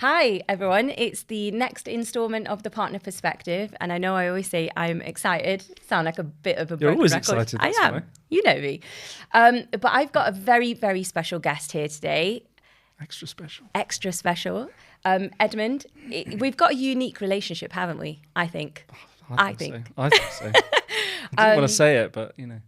Hi, everyone. It's the next installment of The Partner Perspective. And I know I always say I'm excited. Sound like a bit of a broken You're always record. excited, that's I am. why. You know me. But I've got a very, very special guest here today. Extra special. Extra special. Edmund, we've got a unique relationship, haven't we? I think. I think so. I didn't want to say it, but, you know.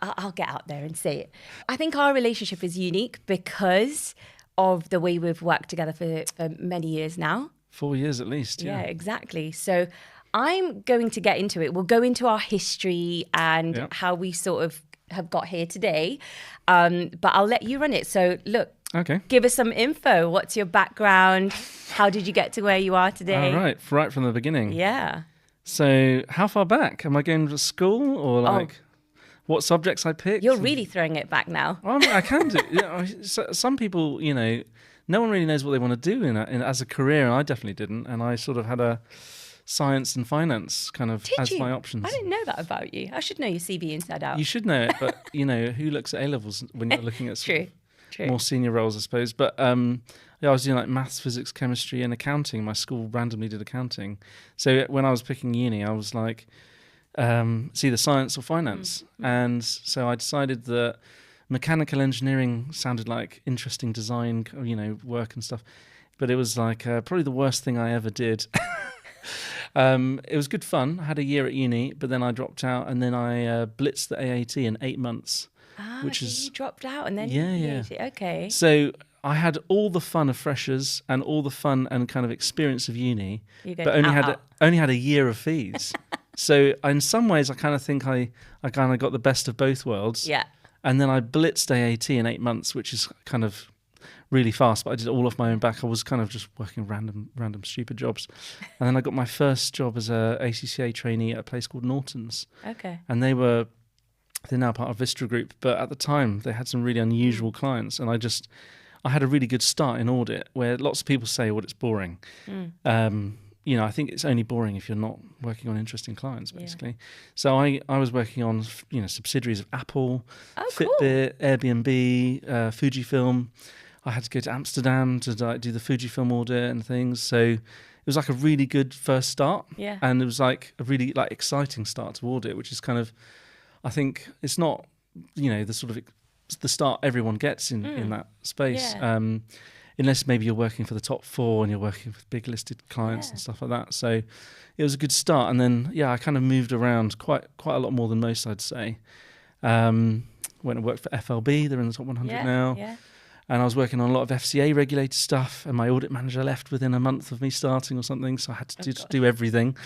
I'll get out there and say it. I think our relationship is unique because of the way we've worked together for many years now. 4 years at least, yeah. Yeah, exactly. So I'm going to get into it. We'll go into our history and how we sort of have got here today. But I'll let you run it. So look, give us some info. What's your background? How did you get to where you are today? All right, right from the beginning. Yeah. So how far back? Am I going to school or like what subjects I picked? You're really throwing it back now. I can do. Some people, you know, no one really knows what they want to do in as a career, and I definitely didn't. And I sort of had a science and finance kind of my options. I didn't know that about you. I should know your CV inside out. You should know it, but you know, who looks at A-levels when you're looking at True. more senior roles, I suppose. But I was doing like maths, physics, chemistry, and accounting. My school randomly did accounting. So when I was picking uni, I was like, it's either science or finance. And so I decided that mechanical engineering sounded like interesting design, you know, work and stuff. But it was like probably the worst thing I ever did. It was good fun. I had a year at uni, but then I dropped out, and then I blitzed the AAT in 8 months. Which is you dropped out and then okay. So I had all the fun of freshers and all the fun and kind of experience of uni, but only had a year of fees. So in some ways, I kind of think I kind of got the best of both worlds. Yeah. And then I blitzed AAT in 8 months, which is kind of really fast, but I did it all off my own back. I was kind of just working random stupid jobs. And then I got my first job as a ACCA trainee at a place called Norton's. Okay. And they're now part of Vistra Group, but at the time they had some really unusual clients, and I had a really good start in audit, where lots of people say audit's boring. You know, I think it's only boring if you're not working on interesting clients, basically. Yeah. So I was working on, you know, subsidiaries of Apple, Fitbit, Airbnb, Fujifilm. I had to go to Amsterdam to do the Fujifilm audit and things. So it was like a really good first start. Yeah. And it was like a really like exciting start to audit, which is kind of, I think it's not, you know, the sort of the start everyone gets in that space. Yeah. Unless maybe you're working for the top 4 and you're working with big listed clients and stuff like that. So it was a good start. And then, I kind of moved around quite a lot more than most, I'd say. Went and worked for FLB. They're in the top 100 now. Yeah. And I was working on a lot of FCA regulated stuff, and my audit manager left within a month of me starting or something. So I had to do everything,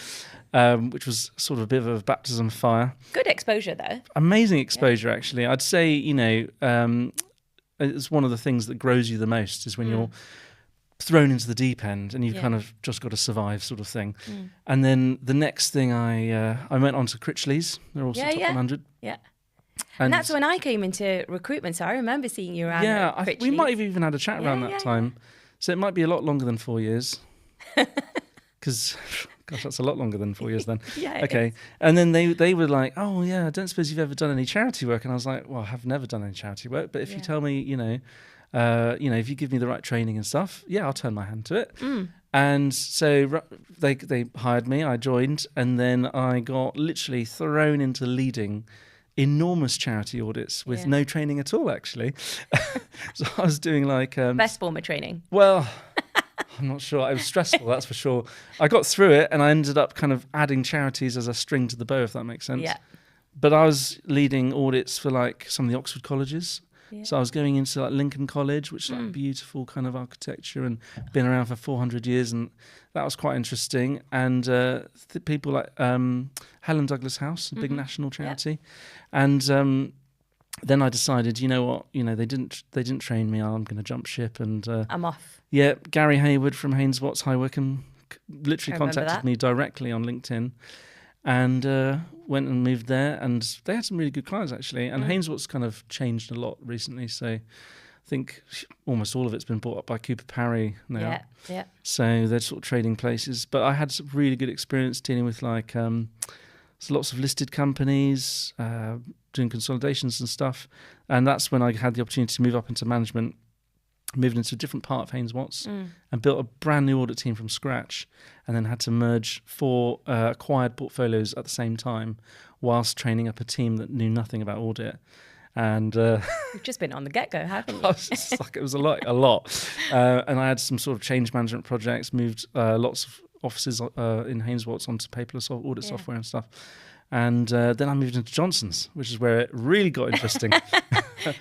which was sort of a bit of a baptism of fire. Good exposure, though. Amazing exposure, actually. I'd say, you know, it's one of the things that grows you the most is when you're thrown into the deep end and you've kind of just got to survive, sort of thing. And then the next thing I went on to Critchley's. They're also top 100. Yeah. And that's when I came into recruitment, so I remember seeing you around. Yeah, we might have even had a chat around that time. So it might be a lot longer than 4 years. Because, gosh, that's a lot longer than 4 years then. Okay. And then they were like, oh, yeah, I don't suppose you've ever done any charity work. And I was like, well, I have never done any charity work. But if you tell me, you know, if you give me the right training and stuff, I'll turn my hand to it. And so they hired me, I joined, and then I got literally thrown into leading enormous charity audits with no training at all, actually. So I was doing like best form of training. Well, I'm not sure. It was stressful, that's for sure. I got through it, and I ended up kind of adding charities as a string to the bow, if that makes sense. Yeah. But I was leading audits for like some of the Oxford colleges. Yeah. So I was going into like Lincoln College, which is like beautiful kind of architecture and been around for 400 years, and that was quite interesting. And people like Helen Douglas House, a big national charity, and then I decided, you know what, they didn't train me. I'm going to jump ship, and I'm off. Yeah, Gary Hayward from Haynes Watts High Wycombe literally contacted me directly on LinkedIn. And went and moved there, and they had some really good clients, actually. And Haynes Watts kind of changed a lot recently, so I think almost all of it's been bought up by Cooper Parry now. Yeah. So they're sort of trading places. But I had some really good experience dealing with like lots of listed companies, doing consolidations and stuff. And that's when I had the opportunity to move up into management. moved into a different part of Haines Watts and built a brand new audit team from scratch, and then had to merge 4 acquired portfolios at the same time whilst training up a team that knew nothing about audit. And you've just been on the get-go, haven't you? It was a lot. And I had some sort of change management projects, moved lots of offices in Haines Watts onto paperless audit software and stuff. And then I moved into Johnson's, which is where it really got interesting.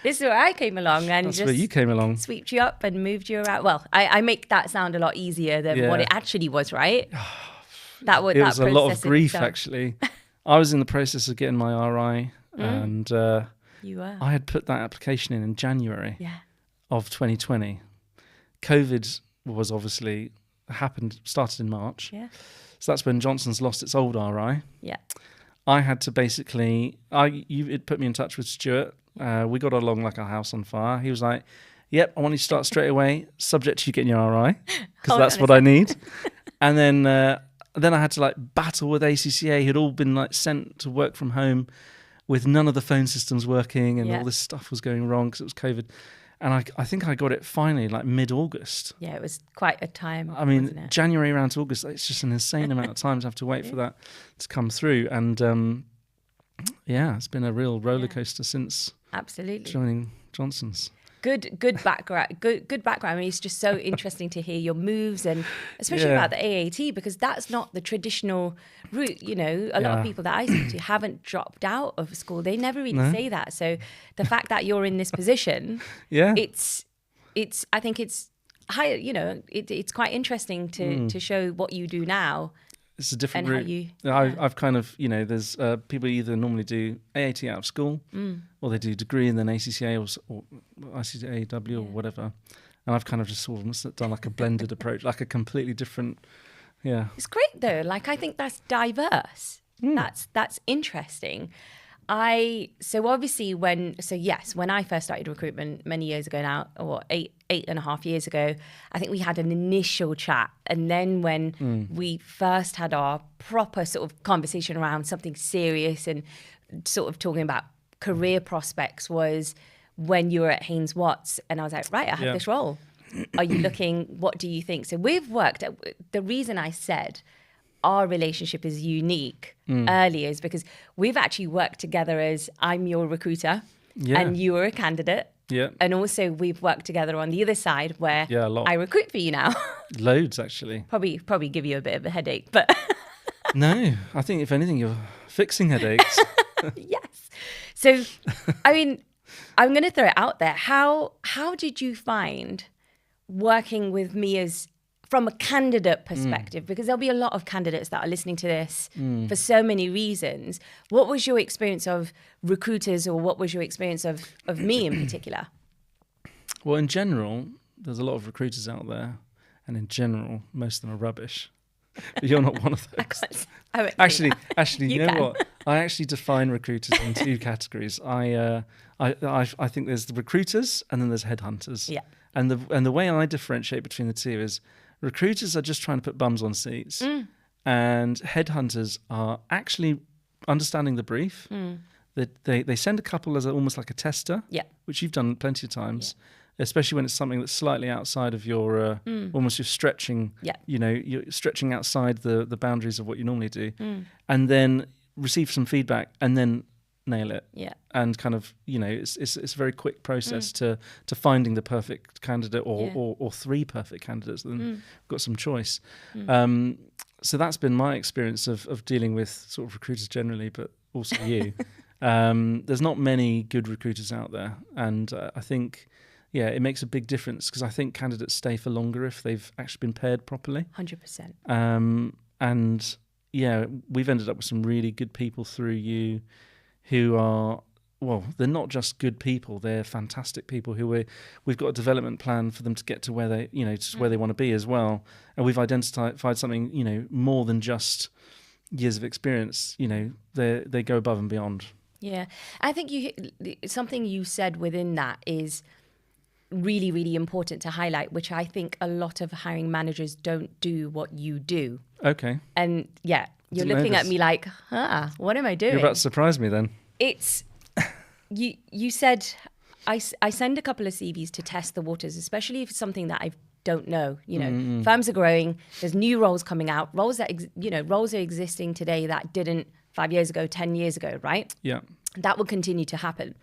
This is where I came along and That's where you came along. Sweeped you up and moved you around. Well, I make that sound a lot easier than what it actually was, right? It was a lot of grief, actually. I was in the process of getting my RI, and you were. I had put that application in January of 2020. COVID was obviously started in March. Yeah. So that's when Johnson's lost its old RI. Yeah. I had to basically, it put me in touch with Stuart. We got along like a house on fire. He was like, yep, I want you to start straight away, subject to you getting your RI, because that's what I need. And then I had to like battle with ACCA, who'd all been like sent to work from home with none of the phone systems working, and all this stuff was going wrong because it was COVID. And I think I got it finally like mid-August. Yeah, it was quite a time. I mean, January around to August, it's just an insane amount of time to have to wait for that to come through. And it's been a real roller coaster since joining Johnson's. Good background. Good background. I mean, it's just so interesting to hear your moves, and especially about the AAT, because that's not the traditional route. You know, a lot of people that I speak to haven't dropped out of school. They never really say that. So the fact that you're in this position, it's. I think it's high. You know, it's quite interesting to show what you do now. It's a different route. I've kind of, there's people either normally do AAT out of school, or they do degree and then ACCA or ICAW or whatever. And I've kind of just sort of done like a blended approach, like a completely different, It's great though. Like, I think that's diverse. That's interesting. Obviously when I first started recruitment many years ago now, or 8.5 years ago, I think we had an initial chat. And then when we first had our proper sort of conversation around something serious and sort of talking about career prospects was when you were at Haines Watts. And I was like, right, I have this role. Are you looking, what do you think? So we've worked, the reason I said our relationship is unique earlier is because we've actually worked together as I'm your recruiter and you are a candidate. Yeah. And also we've worked together on the other side where a lot. I recruit for you now. Loads, actually. Probably give you a bit of a headache, but... No, I think if anything, you're fixing headaches. Yes. So, I mean, I'm going to throw it out there. How did you find working with me as... from a candidate perspective, because there'll be a lot of candidates that are listening to this for so many reasons. What was your experience of recruiters, or what was your experience of me in particular? Well, in general, there's a lot of recruiters out there, and in general, most of them are rubbish. But you're not one of those. Actually, you know what? I actually define recruiters in 2 categories. I think there's the recruiters and then there's headhunters. Yeah. And the way I differentiate between the two is recruiters are just trying to put bums on seats, and headhunters are actually understanding the brief. They send a couple as almost like a tester, which you've done plenty of times, especially when it's something that's slightly outside of your, almost you're stretching, you're stretching outside the boundaries of what you normally do, and then receive some feedback and then nail it. And kind of, it's a very quick process to finding the perfect candidate or 3 perfect candidates, and then got some choice. So that's been my experience of dealing with sort of recruiters generally, but also you. There's not many good recruiters out there, and I think it makes a big difference, because I think candidates stay for longer if they've actually been paired properly. 100%. And we've ended up with some really good people through you who are, well, they're not just good people, they're fantastic people who we've got a development plan for them to get to where they, to where they want to be as well. And we've identified something, more than just years of experience. They go above and beyond. Yeah. I think something you said within that is really, really important to highlight, which I think a lot of hiring managers don't do what you do. Okay. And you're looking at me like, what am I doing? You're about to surprise me then. It's, you said, I send a couple of CVs to test the waters, especially if it's something that I don't know. Firms are growing. There's new roles coming out. Roles that roles are existing today that didn't 5 years ago, 10 years ago, right? Yeah. That will continue to happen.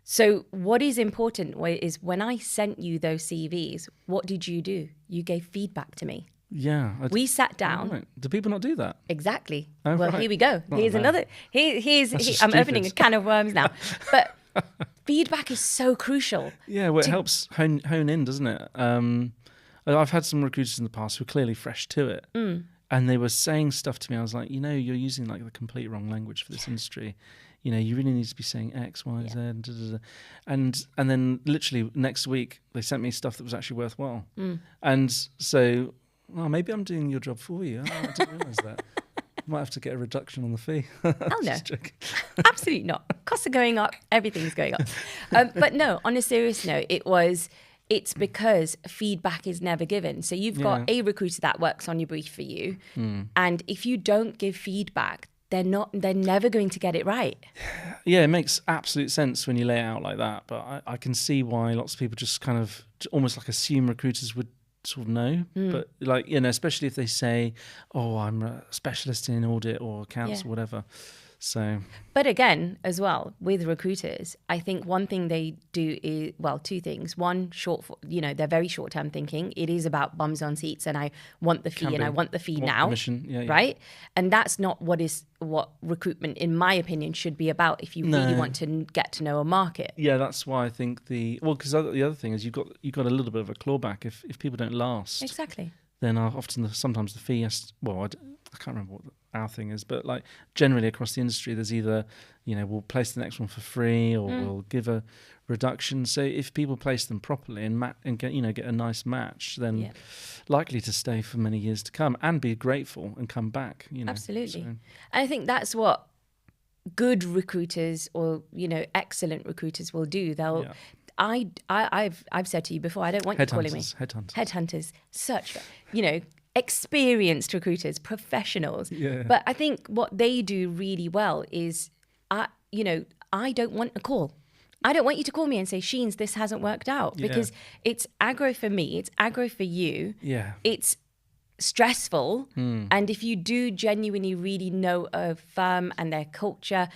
So what is important is when I sent you those CVs, what did you do? You gave feedback to me. Yeah. We sat down. Right. Do people not do that? Exactly. Oh, well, right. Here's we go. Here's another. I'm opening a can of worms now. But feedback is so crucial. Yeah, well, it helps hone in, doesn't it? I've had some recruiters in the past who are clearly fresh to it. And they were saying stuff to me. I was like, you're using like the complete wrong language for this industry. You really need to be saying X, Y, Z, and then literally next week they sent me stuff that was actually worthwhile. And so, maybe I'm doing your job for you. I didn't realise that. Might have to get a reduction on the fee. Oh no, absolutely not. Costs are going up. Everything's going up. But no, on a serious note, it's because feedback is never given. So you've got a recruiter that works on your brief for you, and if you don't give feedback, they're never going to get it right. Yeah, it makes absolute sense when you lay it out like that. But I can see why lots of people just kind of almost like assume recruiters would sort of know. But like, especially if they say, oh, I'm a specialist in audit or accounts or whatever. So, but again, as well, with recruiters, I think one thing they do is, two things. One, they're very short-term thinking. It is about bums on seats, and I want the fee, and I want the fee now, right? And that's not what recruitment, in my opinion, should be about if you really want to get to know a market. Yeah, that's why I think because the other thing is you've got a little bit of a clawback if people don't last. Exactly. Then sometimes the fee I can't remember what our thing is, but like generally across the industry, there's either, we'll place the next one for free or we'll give a reduction. So if people place them properly and get a nice match, then likely to stay for many years to come and be grateful and come back. Absolutely. So. And I think that's what good recruiters or excellent recruiters will do. They'll. I've said to you before, I don't want you calling me headhunters. Such experienced recruiters, professionals. Yeah. But I think what they do really well is, I don't want a call. I don't want you to call me and say, Sheens, this hasn't worked out, because it's aggro for me, it's aggro for you. Yeah. It's stressful. And if you do genuinely really know a firm and their culture,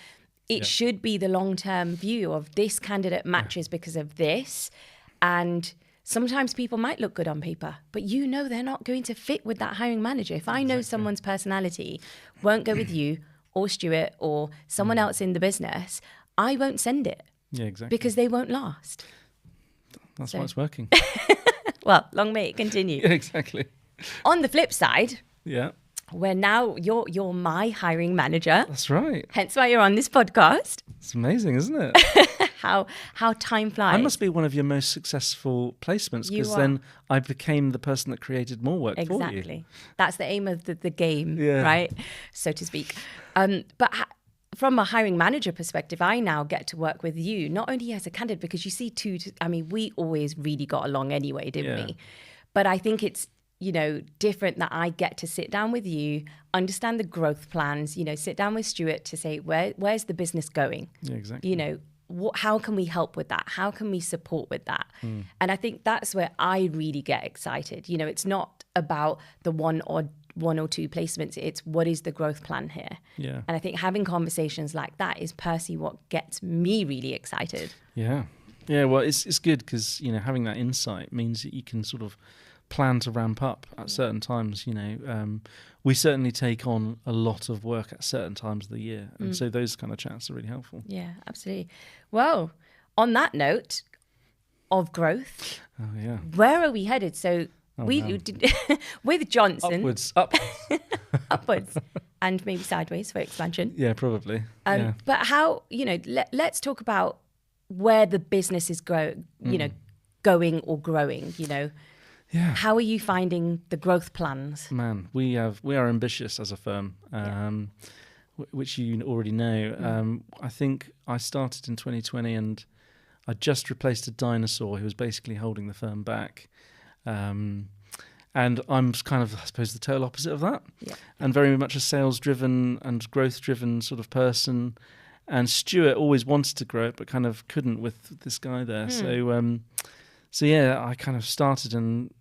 it should be the long-term view of this candidate matches because of this. And sometimes people might look good on paper, but they're not going to fit with that hiring manager. If I know someone's personality won't go with you or Stuart or someone else in the business, I won't send it. Yeah, exactly. Because they won't last. That's why it's working. Well, long may it continue. Yeah, exactly. On the flip side, where now you're my hiring manager. That's right. Hence why you're on this podcast. It's amazing, isn't it? How time flies. I must be one of your most successful placements, because then I became the person that created more work for you. Exactly. That's the aim of the game, right? So to speak. But from a hiring manager perspective, I now get to work with you, not only as a candidate, because you see we always really got along anyway, didn't we? But I think it's, different that I get to sit down with you, understand the growth plans, sit down with Stuart to say, where's the business going? Yeah, exactly. How can we help with that? How can we support with that? And I think that's where I really get excited. It's not about the one or two placements. It's what is the growth plan here? Yeah. And I think having conversations like that is personally what gets me really excited. Yeah. Yeah, well, it's good because, having that insight means that you can sort of plan to ramp up at certain times. We certainly take on a lot of work at certain times of the year, and so those kind of chats are really helpful. Yeah, absolutely. Well, on that note of growth, where are we headed? So with Johnson upwards and maybe sideways for expansion. Yeah, probably. But how let's talk about where the business is going or growing. Yeah. How are you finding the growth plans? Man, we are ambitious as a firm, which you already know. I think I started in 2020 and I just replaced a dinosaur who was basically holding the firm back. And I'm kind of, I suppose, the total opposite of that. Yeah. And very much a sales-driven and growth-driven sort of person. And Stuart always wanted to grow it, but kind of couldn't with this guy there. So yeah, I kind of started, and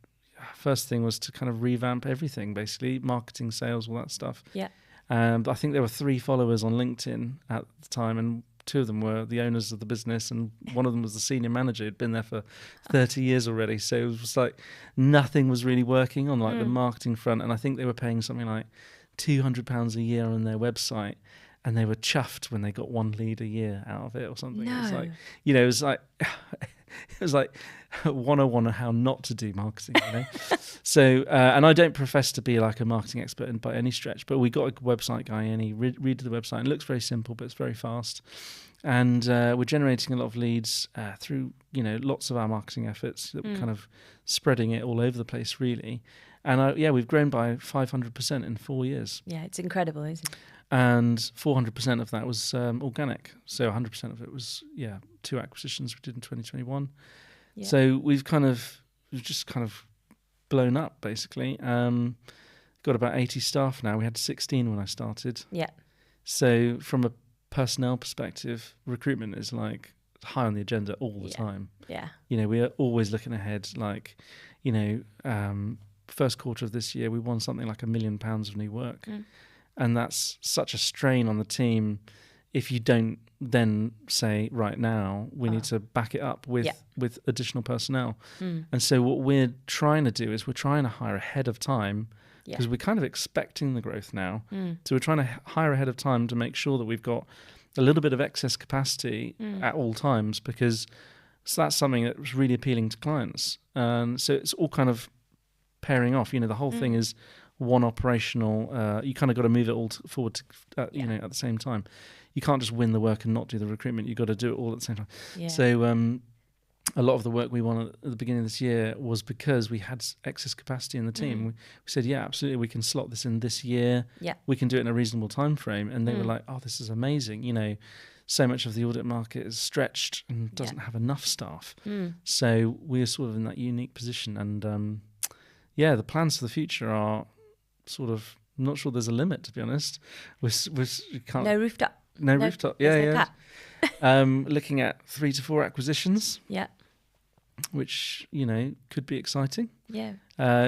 first thing was to kind of revamp everything, basically marketing, sales, all that stuff. Yeah. I think there were 3 followers on LinkedIn at the time, and 2 of them were the owners of the business, and one of them was the senior manager who'd been there for 30 years already. So it was like nothing was really working on like the marketing front, and I think they were paying something like £200 a year on their website, and they were chuffed when they got 1 lead a year out of it or something. No. It was like, it was like 101 on how not to do marketing, So, and I don't profess to be like a marketing expert by any stretch, but we got a website guy and he redid the website. It looks very simple, but it's very fast. And we're generating a lot of leads through, lots of our marketing efforts that we're kind of spreading it all over the place, really. And we've grown by 500% in 4 years. Yeah, it's incredible, isn't it? And 400% of that was organic. So 100% of it was, 2 acquisitions we did in 2021. Yeah. So we've just kind of blown up, basically. Got about 80 staff now. We had 16 when I started. Yeah. So from a personnel perspective, recruitment is like high on the agenda all the time. Yeah. We are always looking ahead. Like, first quarter of this year, we won something like £1 million of new work. And that's such a strain on the team if you don't then say, right now, we need to back it up with additional personnel. And so what we're trying to do is we're trying to hire ahead of time, because we're kind of expecting the growth now. So we're trying to hire ahead of time to make sure that we've got a little bit of excess capacity at all times, because that's something that was really appealing to clients. And so it's all kind of pairing off. The whole thing is one operational, you kind of got to move it all forward to, at the same time. You can't just win the work and not do the recruitment. You've got to do it all at the same time. Yeah. So a lot of the work we won at the beginning of this year was because we had excess capacity in the team. We said, yeah, absolutely, we can slot this in this year. Yeah. We can do it in a reasonable time frame. And they were like, oh, this is amazing. So much of the audit market is stretched and doesn't have enough staff. So we're sort of in that unique position. And the plans for the future are sort of, I'm not sure there's a limit, to be honest. We can't. No rooftop. No rooftop. Yeah. Looking at 3 to 4 acquisitions. Yeah. Which, could be exciting. Yeah.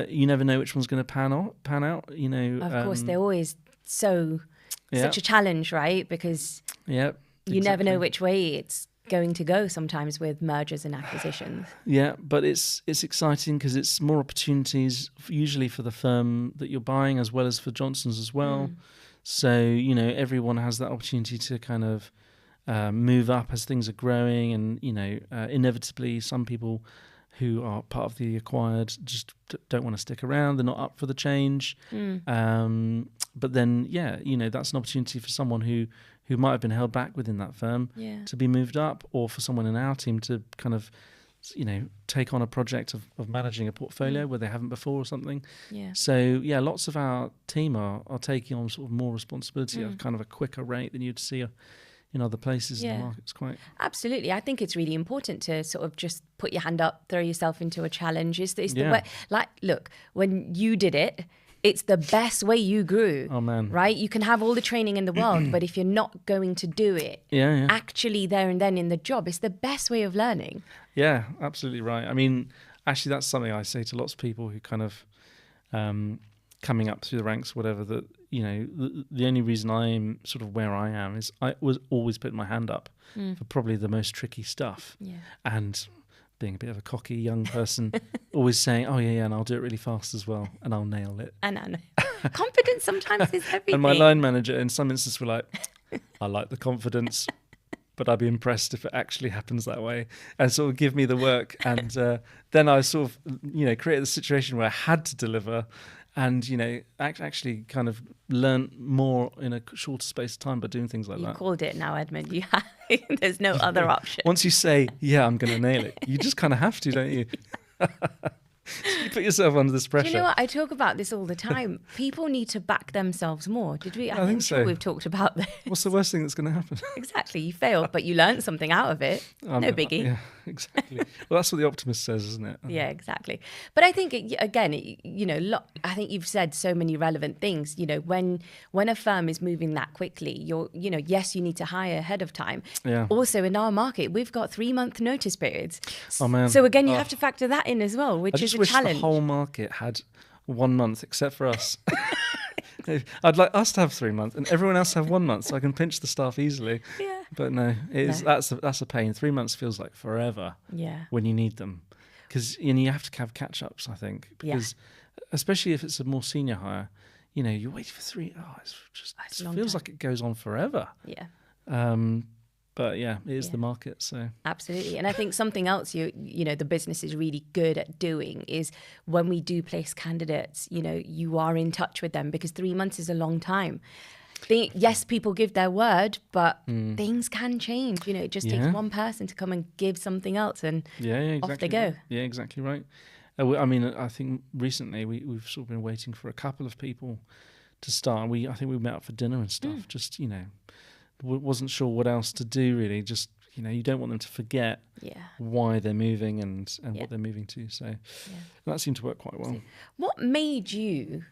You never know which one's going to pan out. Of course, they're always such a challenge, right? Because you never know which way it's going to go sometimes with mergers and acquisitions. Yeah, but it's exciting because it's more opportunities, usually for the firm that you're buying as well as for Johnson's as well. So, everyone has that opportunity to kind of move up as things are growing, and, inevitably some people who are part of the acquired just don't want to stick around. They're not up for the change. But then, that's an opportunity for someone who might have been held back within that firm to be moved up, or for someone in our team to kind of, take on a project of managing a portfolio where they haven't before or something. Yeah. So, lots of our team are taking on sort of more responsibility at kind of a quicker rate than you'd see in other places in the market. It's quite... Absolutely. I think it's really important to sort of just put your hand up, throw yourself into a challenge. It's the way, like, look, when you did it, it's the best way you grew. Oh, man. Right? You can have all the training in the world, but if you're not going to do it actually there and then in the job, it's the best way of learning. Yeah, absolutely right. I mean, actually, that's something I say to lots of people who kind of coming up through the ranks, whatever, that, the only reason I'm sort of where I am is I was always putting my hand up for probably the most tricky stuff. Yeah. And being a bit of a cocky young person, always saying, oh, yeah, and I'll do it really fast as well, and I'll nail it. And I know. Confidence sometimes is everything. And my line manager in some instances were like, I like the confidence, but I'd be impressed if it actually happens that way, and sort of give me the work. And then I sort of, created a situation where I had to deliver, and, actually kind of learn more in a shorter space of time by doing things like that. You called it now, Edmund. There's no other option. Once you say, yeah, I'm going to nail it, you just kind of have to, don't you? You put yourself under this pressure. Do you know what? I talk about this all the time. People need to back themselves more. Did we? I think so. We've talked about this. What's the worst thing that's going to happen? Exactly. You failed, but you learned something out of it. No biggie. Yeah, exactly. Well, that's what the optimist says, isn't it? Yeah, exactly. But I think, again, I think you've said so many relevant things. When a firm is moving that quickly, yes, you need to hire ahead of time. Yeah. Also, in our market, we've got 3-month notice periods. Oh, man. So again, you have to factor that in as well, which is a challenge. The whole market had 1 month except for us. I'd like us to have 3 months and everyone else to have 1 month so I can pinch the staff easily. Yeah. But no, that's a pain. 3 months feels like forever. Yeah. When you need them, because you have to have catch-ups, I think, because especially if it's a more senior hire, you wait for 3. It feels like it goes on forever. Yeah. But yeah, it is the market. So absolutely. And I think something else the business is really good at doing is when we do place candidates, you are in touch with them, because 3 months is a long time. Yes, people give their word, but things can change. It just takes one person to come and give something else, and exactly. off they go. Yeah, exactly right. I mean, I think recently we've sort of been waiting for a couple of people to start. I think we met up for dinner and stuff. Just wasn't sure what else to do really. Just you don't want them to forget why they're moving and what they're moving to. So that seemed to work quite well. What made you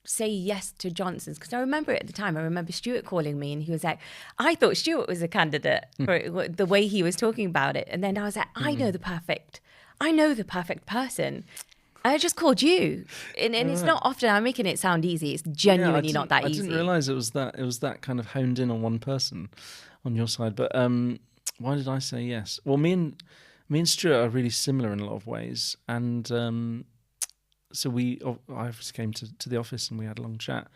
say yes to Johnson's? Because I remember at the time, Stuart calling me and he was like, I thought Stuart was a candidate for the way he was talking about it. And then I was like, I know the perfect person. I just called you. And it's not often I'm making it sound easy. It's genuinely not that easy. I didn't realise it was that kind of honed in on one person on your side. But why did I say yes? Well, me and Stuart are really similar in a lot of ways. And so I obviously came to the office and we had a long chat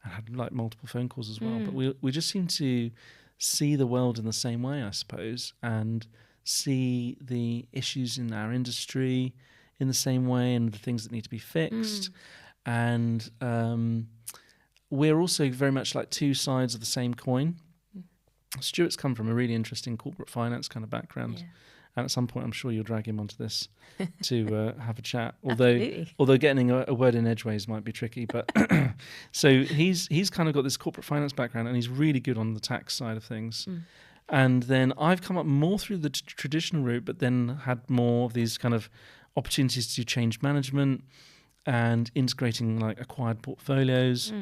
and had like multiple phone calls as well. But we just seem to see the world in the same way, I suppose, and see the issues in our industry in the same way and the things that need to be fixed. And we're also very much like two sides of the same coin. Stuart's come from a really interesting corporate finance kind of background. Yeah. And at some point, I'm sure you'll drag him onto this to have a chat. Although getting a word in edgeways might be tricky. But so he's kind of got this corporate finance background and he's really good on the tax side of things. And then I've come up more through the traditional route, but then had more of these kind of opportunities to do change management and integrating like acquired portfolios,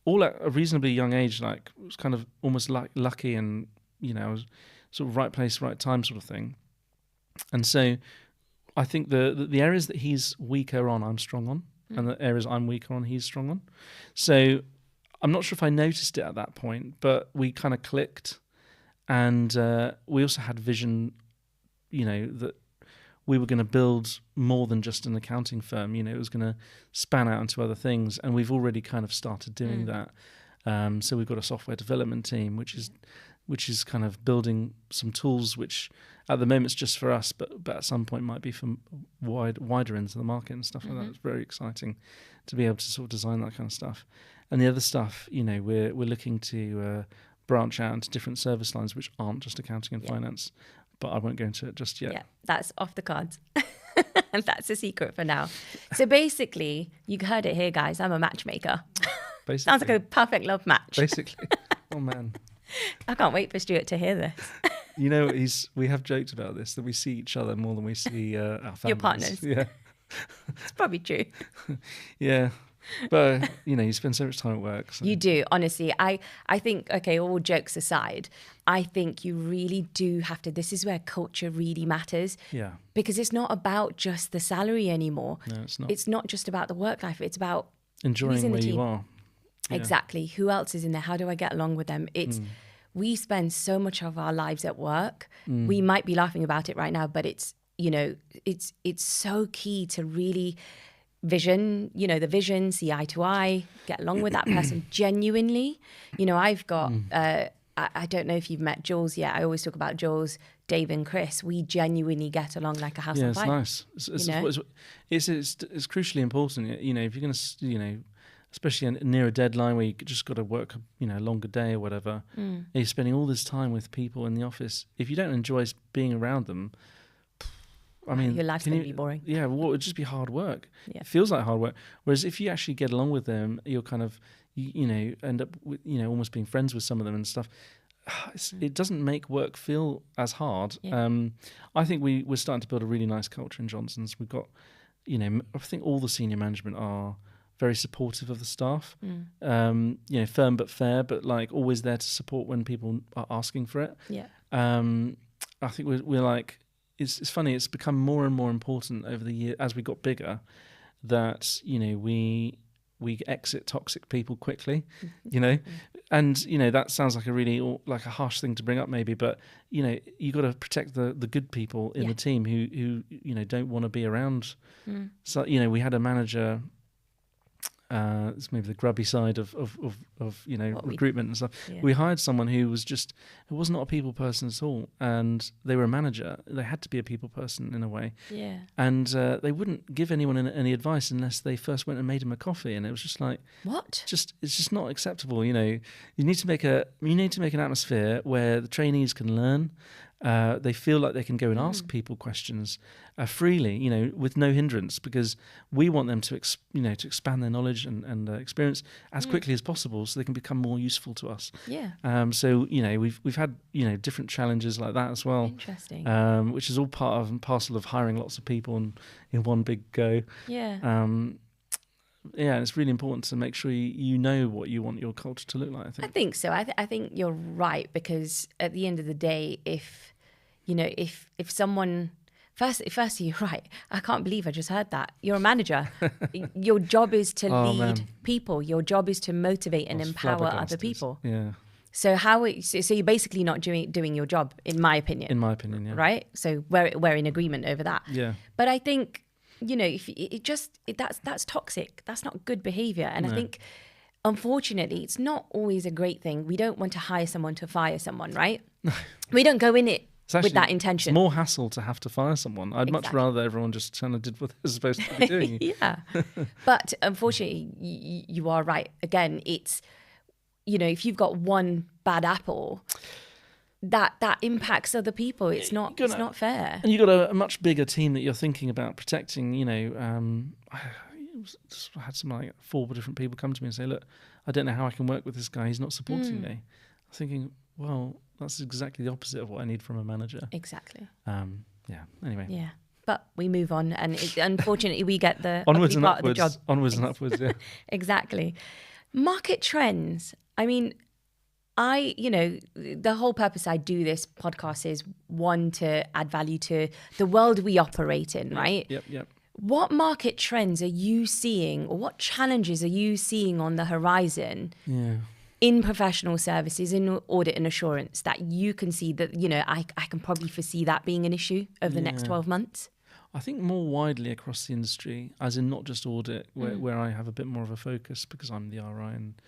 all at a reasonably young age. Like it was kind of almost like lucky and I was sort of right place, right time sort of thing. And so I think the areas that he's weaker on, I'm strong on, and the areas I'm weaker on, he's strong on. So I'm not sure if I noticed it at that point, but we kind of clicked. And we also had vision, that we were going to build more than just an accounting firm. It was going to span out into other things. And we've already kind of started doing that. So we've got a software development team, which is kind of building some tools, which at the moment it's just for us, but at some point might be for wider ends of the market and stuff like that. It's very exciting to be able to sort of design that kind of stuff. And the other stuff, we're looking to branch out into different service lines which aren't just accounting and finance, but I won't go into it just yet. Yeah, that's off the cards. And that's a secret for now. So basically, you heard it here, guys. I'm a matchmaker. Basically. Sounds like a perfect love match. Basically. Oh, man. I can't wait for Stuart to hear this. We have joked about this, that we see each other more than we see our families. Your partners. Yeah. It's probably true. Yeah. But, you spend so much time at work. So. You do, honestly. I think, okay, all jokes aside, I think you really do have to, this is where culture really matters. Yeah. Because it's not about just the salary anymore. No, it's not. It's not just about the work life. It's about enjoying where you are. Yeah. Exactly. Who else is in there? How do I get along with them? We spend so much of our lives at work. We might be laughing about it right now, but it's so key to really vision, the vision, see eye to eye, get along with that person genuinely. I've got, I don't know if you've met Jules yet. I always talk about Jules, Dave and Chris. We genuinely get along like a house on fire. Yeah, it's nice. It's crucially important. If you're going to, especially near a deadline where you just got to work, a longer day or whatever, and you're spending all this time with people in the office. If you don't enjoy being around them, I mean, your life's going to be boring. Yeah, well, it would just be hard work. Yeah. It feels like hard work. Whereas if you actually get along with them, you're kind of, you know, end up with, you know, almost being friends with some of them and stuff. It doesn't make work feel as hard. Yeah. I think we're starting to build a really nice culture in Johnson's. We've got, you know, I think all the senior management are very supportive of the staff. You know, firm but fair, but like always there to support when people are asking for it. Yeah. I think we're like, it's funny, it's become more and more important over the year as we got bigger that, you know, we exit toxic people quickly, you know, and, you know, that sounds like a really, like a harsh thing to bring up maybe, but, you know, you got to protect the good people in the team who, you know, don't want to be around. So, you know, we had a manager, it's maybe the grubby side of you know, recruitment and stuff. Yeah. We hired someone who was not a people person at all, and they were a manager. They had to be a people person in a way. Yeah. And they wouldn't give anyone any advice unless they first went and made him a coffee, and it was just like, what? It's just not acceptable. You know, you need to make an atmosphere where the trainees can learn. They feel like they can go and ask people questions freely, you know, with no hindrance, because we want them to expand their knowledge and experience as quickly as possible, so they can become more useful to us. Yeah. So, you know, we've had, you know, different challenges like that as well. Interesting. Which is all part of and parcel of hiring lots of people in one big go. Yeah. Yeah, it's really important to make sure you know what you want your culture to look like, I think so. I think you're right, because at the end of the day, if someone... Firstly, you're right. I can't believe I just heard that. You're a manager. Your job is to lead people. Your job is to motivate and empower other people. Yeah. So so you're basically not doing your job, in my opinion. In my opinion, yeah. Right? So we're in agreement over that. Yeah. But I think, you know, that's toxic. That's not good behavior. And I think, unfortunately, it's not always a great thing. We don't want to hire someone to fire someone, right? We don't go in it with that intention. It's more hassle to have to fire someone. I'd much rather everyone just kind of did what they're supposed to be doing. Yeah. But unfortunately, you are right. Again, it's, you know, if you've got one bad apple, that impacts other people. It's not fair. And you've got a much bigger team that you're thinking about protecting. You know, I had some like 4 different people come to me and say, look, I don't know how I can work with this guy. He's not supporting me. I'm thinking, well, that's exactly the opposite of what I need from a manager. Exactly. Yeah. Anyway. Yeah. But we move on, and unfortunately, we get the onwards and part upwards. Of the job. Onwards and upwards. Yeah. Exactly. Market trends. I mean, the whole purpose I do this podcast is, one, to add value to the world we operate in, right? Yep. What market trends are you seeing, or what challenges are you seeing on the horizon? Yeah. In professional services, in audit and assurance, that you can see that, you know, I can probably foresee that being an issue over the next 12 months? I think more widely across the industry, as in not just audit, where I have a bit more of a focus because I'm the RI and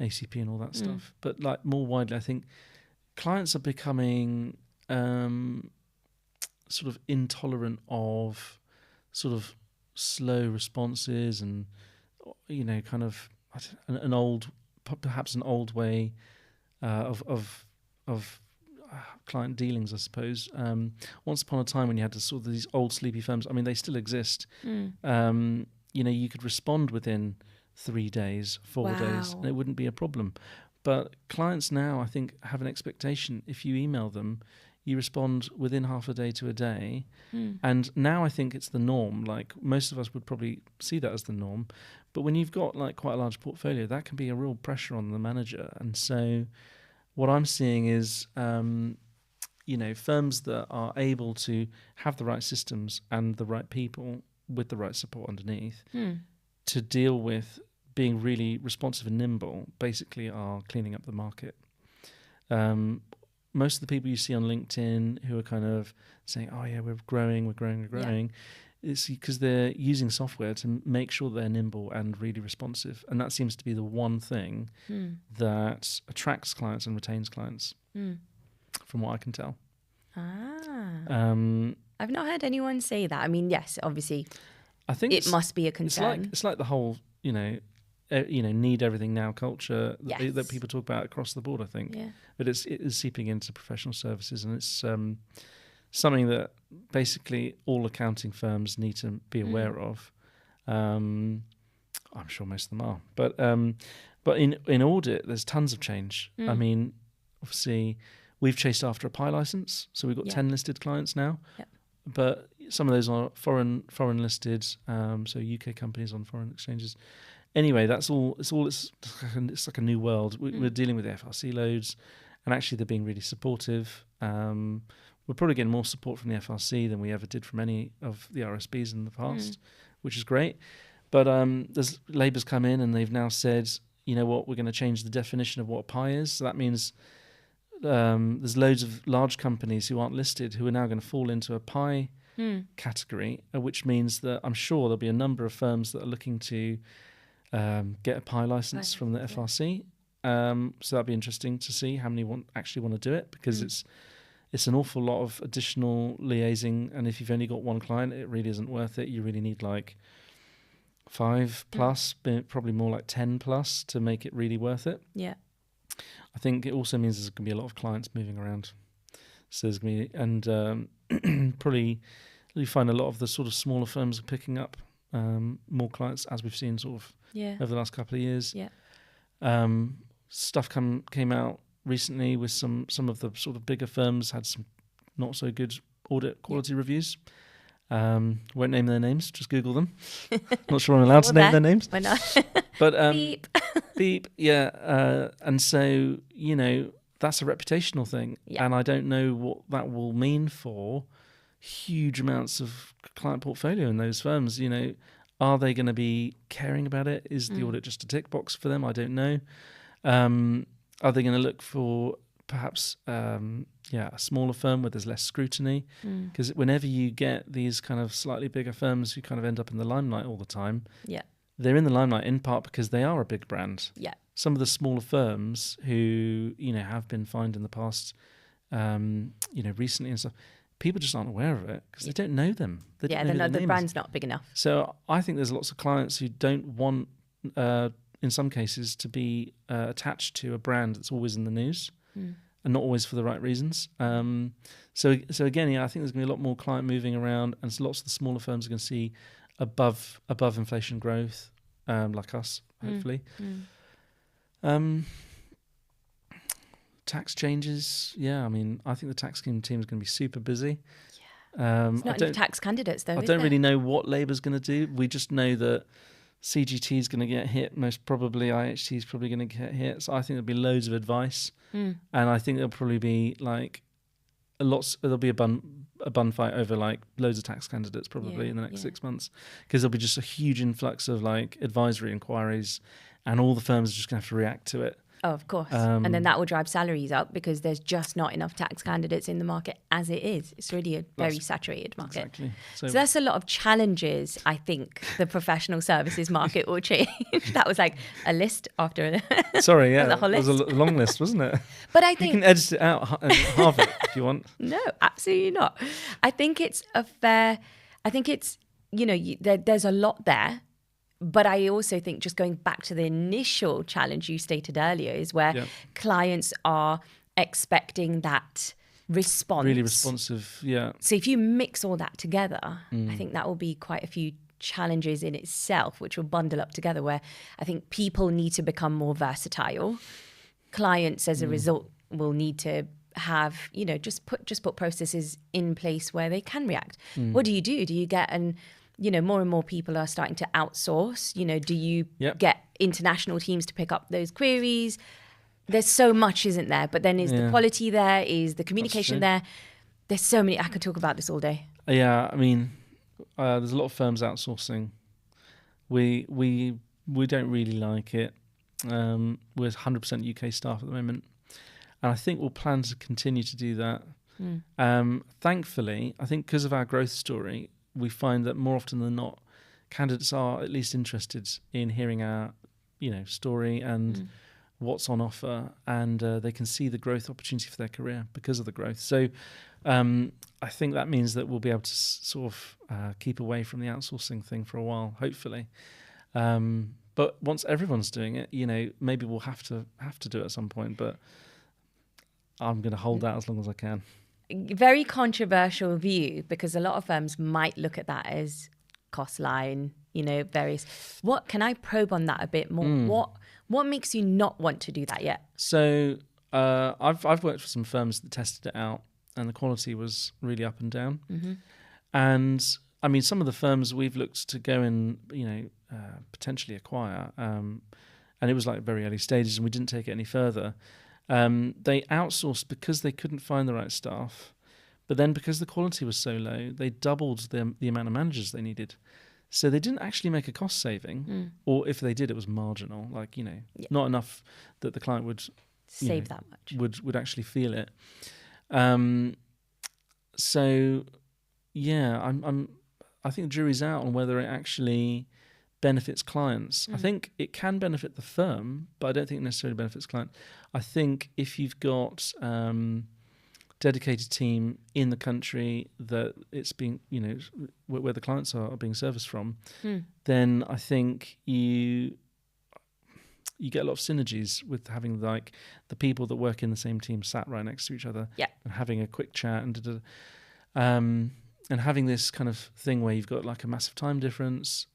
ACP and all that stuff. But like more widely, I think clients are becoming sort of intolerant of sort of slow responses and, you know, kind of perhaps an old way of client dealings, I suppose. Once upon a time, when you had to sort of these old sleepy firms, I mean, they still exist. You know, you could respond within 3 days, 4 days, and it wouldn't be a problem. But clients now, I think, have an expectation. If you email them, you respond within half a day to a day. And now I think it's the norm. Like, most of us would probably see that as the norm. But when you've got like quite a large portfolio, that can be a real pressure on the manager. And so what I'm seeing is, you know, firms that are able to have the right systems and the right people with the right support underneath to deal with being really responsive and nimble, basically are cleaning up the market. Most of the people you see on LinkedIn who are kind of saying, oh yeah, we're growing. It's because they're using software to make sure they're nimble and really responsive. And that seems to be the one thing that attracts clients and retains clients, from what I can tell. I've not heard anyone say that. I mean, yes, obviously, I think it must be a concern. It's like the whole, you know, need everything now culture that people talk about across the board, I think. Yeah. But it is seeping into professional services, and it's something that basically all accounting firms need to be aware of. I'm sure most of them are, but in audit, there's tons of change. I mean, obviously, we've chased after a PI license, so we've got 10 listed clients now. Yep. But some of those are foreign listed, so UK companies on foreign exchanges. Anyway, it's like a new world. We're dealing with the FRC loads, and actually they're being really supportive. We're probably getting more support from the FRC than we ever did from any of the RSBs in the past, which is great. But there's Labour's come in and they've now said, you know what, we're going to change the definition of what a PI is. So that means there's loads of large companies who aren't listed who are now going to fall into a PI category, which means that I'm sure there'll be a number of firms that are looking to get a PI license from the FRC. So that'd be interesting to see how many actually want to do it, because it's an awful lot of additional liaising, and if you've only got one client, it really isn't worth it. You really need like 5 plus, probably more like 10 plus to make it really worth it. Yeah. I think it also means there's going to be a lot of clients moving around. So there's going to be, and probably you find a lot of the sort of smaller firms are picking up more clients, as we've seen sort of over the last couple of years. Yeah. Stuff came out recently with some of the sort of bigger firms had some not so good audit quality reviews. Won't name their names, just Google them. Not sure I'm allowed to name their names. Why not? But beep. Beep, yeah. And so, you know, that's a reputational thing. Yeah. And I don't know what that will mean for huge amounts of client portfolio in those firms. You know, are they going to be caring about it? Is the audit just a tick box for them? I don't know. Are they going to look for perhaps a smaller firm where there's less scrutiny? Because whenever you get these kind of slightly bigger firms who kind of end up in the limelight all the time, they're in the limelight in part because they are a big brand. Yeah. Some of the smaller firms who, you know, have been fined in the past, you know, recently and stuff, people just aren't aware of it because they don't know them. The brand's not big enough. So I think there's lots of clients who don't want, in some cases, to be attached to a brand that's always in the news and not always for the right reasons. So again, I think there's going to be a lot more client moving around, and lots of the smaller firms are going to see above inflation growth, like us, hopefully. Tax changes, I mean, I think the tax scheme team is going to be super busy. There's not enough tax candidates, though. I don't really know what Labour's going to do. We just know that CGT is going to get hit, most probably IHT is probably going to get hit. So I think there'll be loads of advice, and I think there'll probably be like there'll be a bun fight over like loads of tax candidates probably in the next 6 months, because there'll be just a huge influx of like advisory inquiries, and all the firms are just going to have to react to it. Oh, of course. And then that will drive salaries up because there's just not enough tax candidates in the market as it is. It's really a very saturated market. Exactly. So that's a lot of challenges, I think, the professional services market will change. That was like a list after Sorry, yeah. The whole list. It was a long list, wasn't it? But I think... You can edit it out and halve it if you want. No, absolutely not. I think it's you know, there's a lot there. But I also think, just going back to the initial challenge you stated earlier, is where clients are expecting that response. Really responsive, yeah. So if you mix all that together, I think that will be quite a few challenges in itself, which will bundle up together, where I think people need to become more versatile. Clients, as a result, will need to have, you know, just put processes in place where they can react. What do? Do you get you know, more and more people are starting to outsource. You know, do you get international teams to pick up those queries? There's so much, isn't there? But then is the quality there? Is the communication there? There's so many. I could talk about this all day. Yeah, I mean, there's a lot of firms outsourcing. We don't really like it. We're 100% UK staff at the moment, and I think we'll plan to continue to do that. Thankfully, I think because of our growth story, we find that more often than not, candidates are at least interested in hearing our, you know, story and what's on offer, and they can see the growth opportunity for their career because of the growth. So I think that means that we'll be able to sort of keep away from the outsourcing thing for a while, hopefully. But once everyone's doing it, you know, maybe we'll have to do it at some point. But I'm going to hold that as long as I can. very controversial view, because a lot of firms might look at that as cost line, various. What can I probe on that a bit more? What makes you not want to do that yet? So I've worked for some firms that tested it out, and the quality was really up and down. Mm-hmm. And I mean, some of the firms we've looked to go and potentially acquire, and it was like very early stages, and we didn't take it any further. They outsourced because they couldn't find the right staff, but then because the quality was so low, they doubled the amount of managers they needed. So they didn't actually make a cost saving, or if they did, it was marginal, not enough that the client would save that much, would actually feel it. I think the jury's out on whether it actually benefits clients. I think it can benefit the firm, but I don't think it necessarily benefits clients. I think if you've got dedicated team in the country that it's being, where the clients are being serviced from, then I think you get a lot of synergies with having the people that work in the same team sat right next to each other, and having a quick chat and having this kind of thing where you've got like a massive time difference.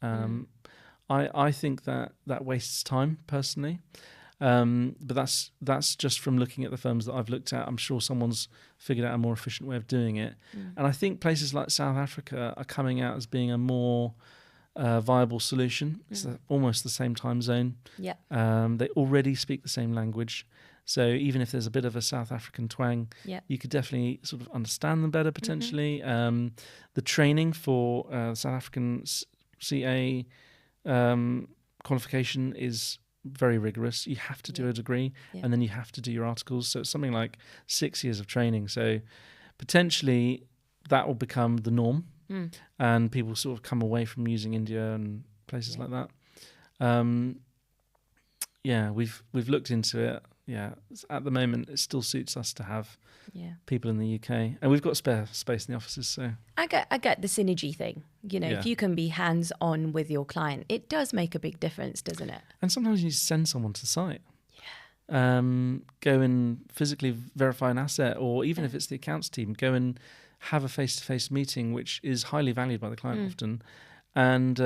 I think that wastes time personally. But that's just from looking at the firms that I've looked at. I'm sure someone's figured out a more efficient way of doing it. And I think places like South Africa are coming out as being a more viable solution. It's almost the same time zone. They already speak the same language. So even if there's a bit of a South African twang, you could definitely sort of understand them better potentially. The training for South African CA qualification is very rigorous. You have to do a degree, and then you have to do your articles. So it's something like 6 years of training. So potentially that will become the norm, and people sort of come away from using India and places like that. We've looked into it. At the moment it still suits us to have people in the UK, and we've got spare space in the offices. So I get the synergy thing. If you can be hands on with your client, it does make a big difference, doesn't it? And sometimes you need to send someone to site. Go and physically verify an asset, or even if it's the accounts team, go and have a face-to-face meeting, which is highly valued by the client often. And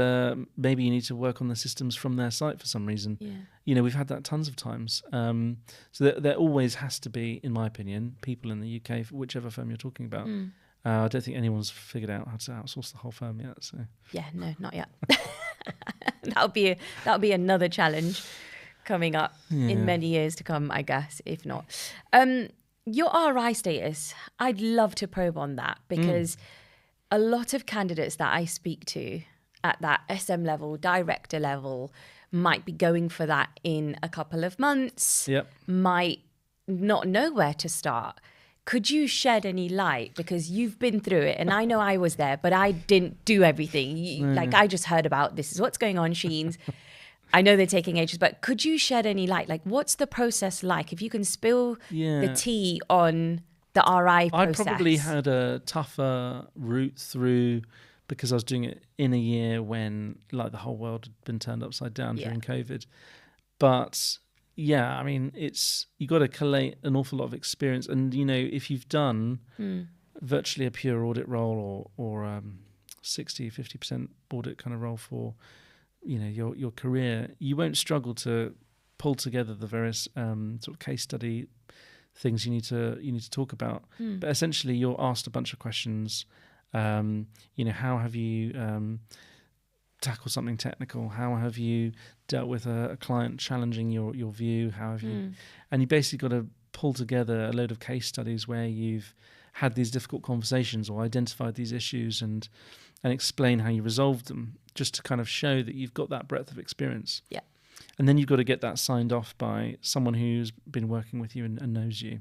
maybe you need to work on the systems from their site for some reason. We've had that tons of times. So there always has to be, in my opinion, people in the UK, for whichever firm you're talking about. I don't think anyone's figured out how to outsource the whole firm yet. So no, not yet. That'll be another challenge coming up in many years to come, I guess, if not. Your RI status, I'd love to probe on that, because a lot of candidates that I speak to at that SM level, director level, might be going for that in a couple of months, might not know where to start. Could you shed any light? Because you've been through it, and I know I was there, but I didn't do everything. I just heard about this is what's going on, Sheens. I know they're taking ages, but could you shed any light? What's the process like? If you can spill the tea on the RI process. I probably had a tougher route through, because I was doing it in a year when the whole world had been turned upside down during COVID. But I mean, you got to collate an awful lot of experience, and if you've done virtually a pure audit role or 60-50% audit kind of role for your career, you won't struggle to pull together the various sort of case study things you need to talk about. But essentially you're asked a bunch of questions. How have you tackled something technical? How have you dealt with a client challenging your view? How have you, and you basically got to pull together a load of case studies where you've had these difficult conversations or identified these issues and explain how you resolved them, just to kind of show that you've got that breadth of experience. And then you've got to get that signed off by someone who's been working with you and knows you.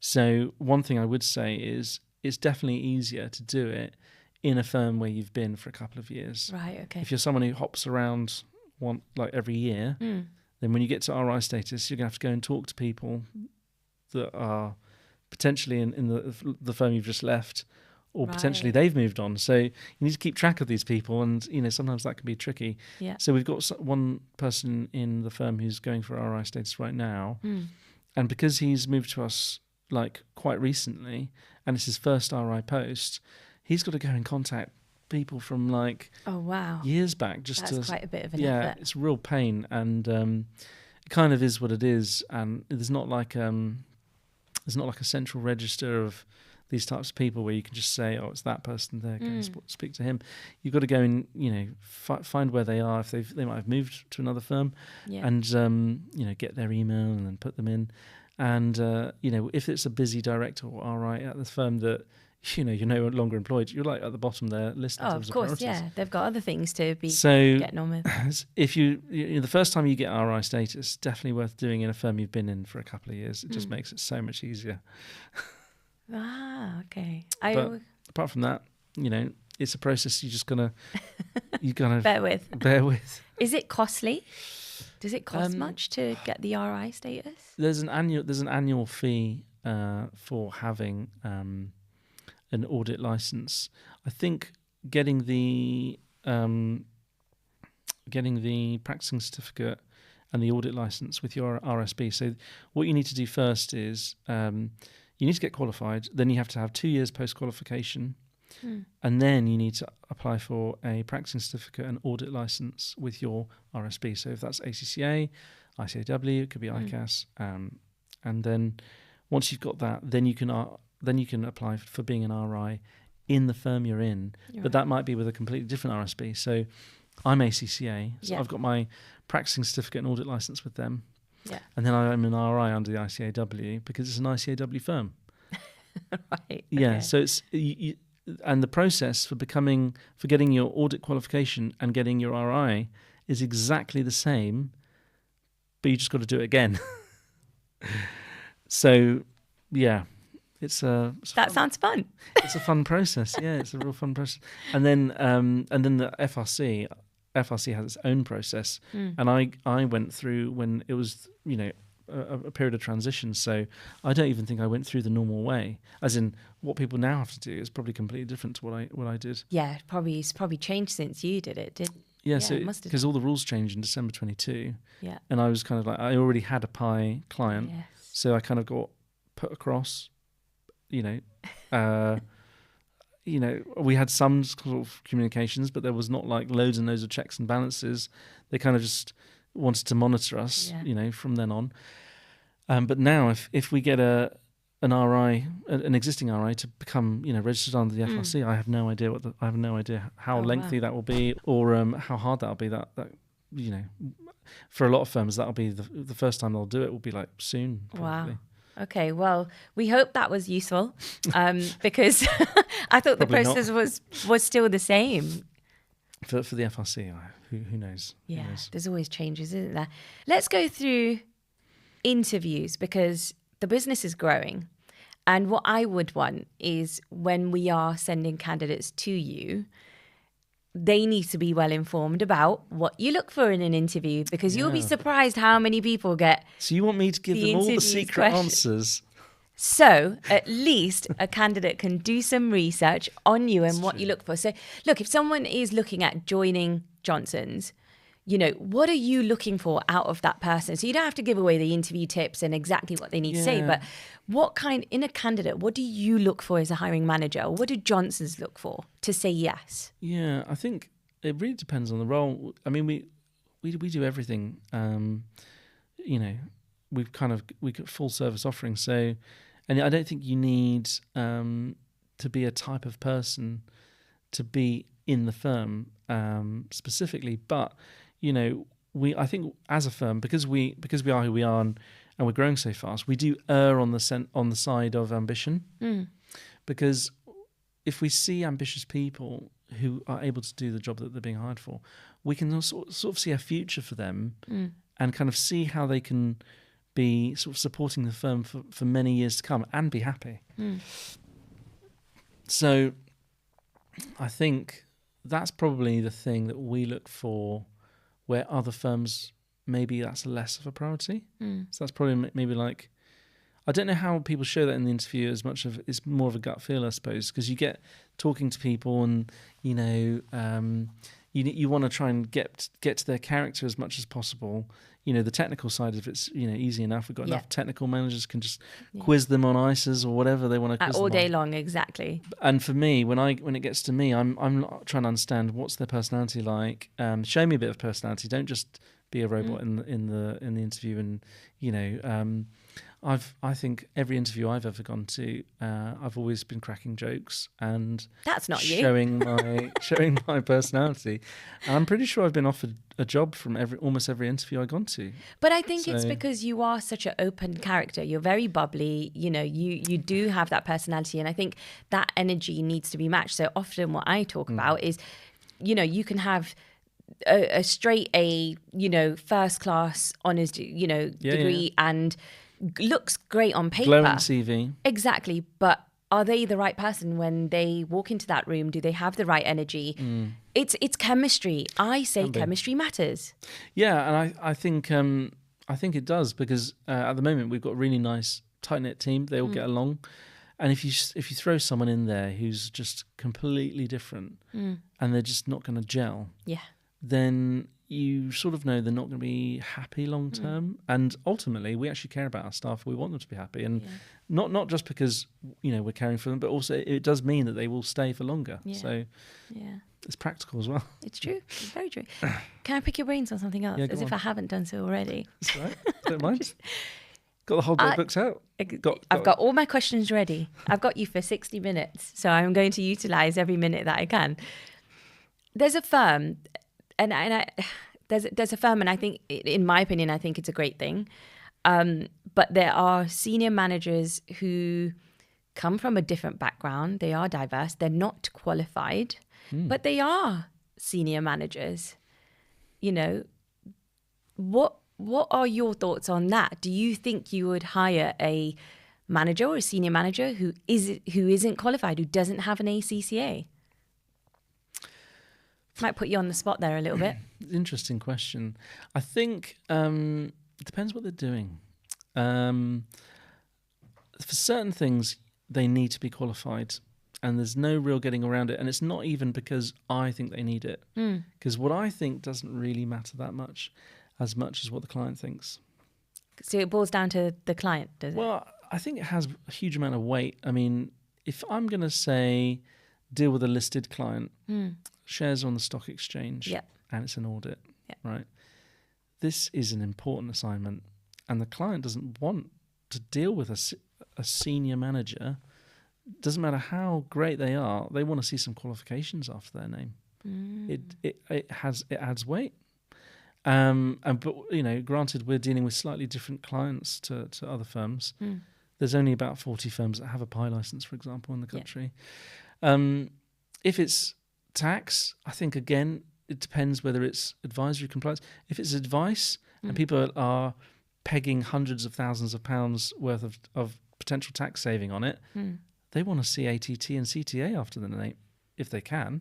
So one thing I would say is it's definitely easier to do it in a firm where you've been for a couple of years. Right, okay. If you're someone who hops around every year, then when you get to RI status, you're going to have to go and talk to people that are potentially in the firm you've just left, or potentially they've moved on. So you need to keep track of these people, and sometimes that can be tricky. So we've got one person in the firm who's going for RI status right now, and because he's moved to us like quite recently, and it's his first RI post, he's got to go and contact people from like years back. That's quite a bit of an effort. It's a real pain, and it kind of is what it is. And there's not like a central register of these types of people where you can just say, oh, it's that person there, go and speak to him. You've got to go and, you know, find where they are, if they might have moved to another firm, and, you know, get their email and then put them in. And, you know, if it's a busy director or RI at the firm that, you know, you're no longer employed, you're like at the bottom there listed. Oh, of course, yeah. They've got other things to be getting on with. If you know, the first time you get RI status, definitely worth doing in a firm you've been in for a couple of years. It just makes it so much easier. Okay. But apart from that, you know, it's a process you gotta bear with. Bear with. Is it costly? Does it cost much to get the RI status? There's an annual fee for having an audit license. I think getting the practicing certificate and the audit license with your RSB. So what you need to do first is you need to get qualified. Then you have to have 2 years post-qualification. And then you need to apply for a practicing certificate and audit license with your RSB. So if that's ACCA, ICAW, it could be ICAS. And then once you've got that, then you can apply for being an RI in the firm you're in. But that might be with a completely different RSB. So I'm ACCA, so I've got my practicing certificate and audit license with them. Yeah. And then I'm an RI under the ICAW because it's an ICAW firm. Right. Yeah. Okay. So it's and the process for getting your audit qualification and getting your RI is exactly the same, but you just got to do it again. So, yeah, that sounds fun. It's a fun process. Yeah, it's a real fun process. And then the FRC has its own process, and I went through when it was, you know, a period of transition. So I don't even think I went through the normal way. As in, what people now have to do is probably completely different to what I did. Yeah, it's probably changed since you did it. So because all the rules changed in December 22. Yeah. And I was kind of like, I already had a PI client, so I kind of got put across. You know, we had some sort of communications, but there was not like loads and loads of checks and balances. They kind of just wanted to monitor us, you know, from then on. But now, if we get an existing RI to become, you know, registered under the FRC, I have no idea how lengthy that will be, or how hard that'll be. That you know, for a lot of firms, that'll be the first time they'll do it will be like soon. Probably. Wow. Okay, well, we hope that was useful, because I thought the process was still the same. For the FRC, who knows? Yeah, who knows? There's always changes, isn't there? Let's go through interviews, because the business is growing. And what I would want is when we are sending candidates to you, they need to be well informed about what you look for in an interview, because you'll be surprised how many people get. So you want me to give them all the secret answers? So at least a candidate can do some research on you and what you look for. So look, if someone is looking at joining Johnson's, you know, what are you looking for out of that person? So you don't have to give away the interview tips and exactly what they need to say, but in a candidate, what do you look for as a hiring manager? Or what do Johnson's look for to say yes? Yeah, I think it really depends on the role. I mean, we do everything. You know, we get full service offering. So, and I don't think you need to be a type of person to be in the firm specifically, but you know, I think as a firm, because we are who we are and we're growing so fast, we do err on the side of ambition, because if we see ambitious people who are able to do the job that they're being hired for, we can sort of see a future for them and kind of see how they can be sort of supporting the firm for many years to come and be happy. So I think that's probably the thing that we look for, where other firms, maybe that's less of a priority. So that's probably maybe like, I don't know how people show that in the interview as much of, it's more of a gut feel, I suppose, because you get talking to people and, you know, you want to try and get to their character as much as possible. The technical side of it's easy enough. We've got enough technical managers can just quiz them on ISAs or whatever they want to quiz all them day on. long, exactly. And for me, when it gets to me, I'm trying to understand what's their personality like. Show me a bit of personality. Don't just be a robot in the interview. And I think every interview I've ever gone to, I've always been cracking jokes and that's not showing my personality. And I'm pretty sure I've been offered a job from almost every interview I've gone to. But I think it's because you are such an open character. You're very bubbly. You do have that personality, and I think that energy needs to be matched. So often, what I talk about is, you can have a straight A, first class honours, degree and looks great on paper. Glowing CV. Exactly. But are they the right person when they walk into that room? Do they have the right energy? It's chemistry. I say chemistry matters. Yeah, and I think it does, because at the moment we've got a really nice tight-knit team. They all get along. And if you throw someone in there who's just completely different and they're just not going to gel, then you sort of know they're not going to be happy long term. And ultimately, we actually care about our staff. We want them to be happy, and not just because we're caring for them, but also it does mean that they will stay for longer. So it's practical as well. It's true. It's very true. Can I pick your brains on something else, as if I haven't done so already? That's right. Don't mind. Got the whole day booked out. I've got all my questions ready. I've got you for 60 minutes, so I'm going to utilise every minute that I can. There's a firm, there's a firm, and I think, in my opinion, I think it's a great thing. But there are senior managers who come from a different background. They are diverse. They're not qualified, but they are senior managers. What are your thoughts on that? Do you think you would hire a manager or a senior manager who isn't qualified, who doesn't have an ACCA? Might put you on the spot there a little bit. Interesting question. I think it depends what they're doing. For certain things, they need to be qualified, and there's no real getting around it. And it's not even because I think they need it, because what I think doesn't really matter that much as what the client thinks. So it boils down to the client, does it? Well, I think it has a huge amount of weight. I mean, if I'm going to say deal with a listed client, shares on the stock exchange, and it's an audit, right? This is an important assignment, and the client doesn't want to deal with a senior manager. Doesn't matter how great they are, they want to see some qualifications after their name. It adds weight. But granted, we're dealing with slightly different clients to other firms. There's only about 40 firms that have a PI license, for example, in the country. If it's tax, I think, again, it depends whether it's advisory compliance. If it's advice and people are pegging hundreds of thousands of pounds worth of potential tax saving on it, they want to see ATT and CTA after the name, if they can.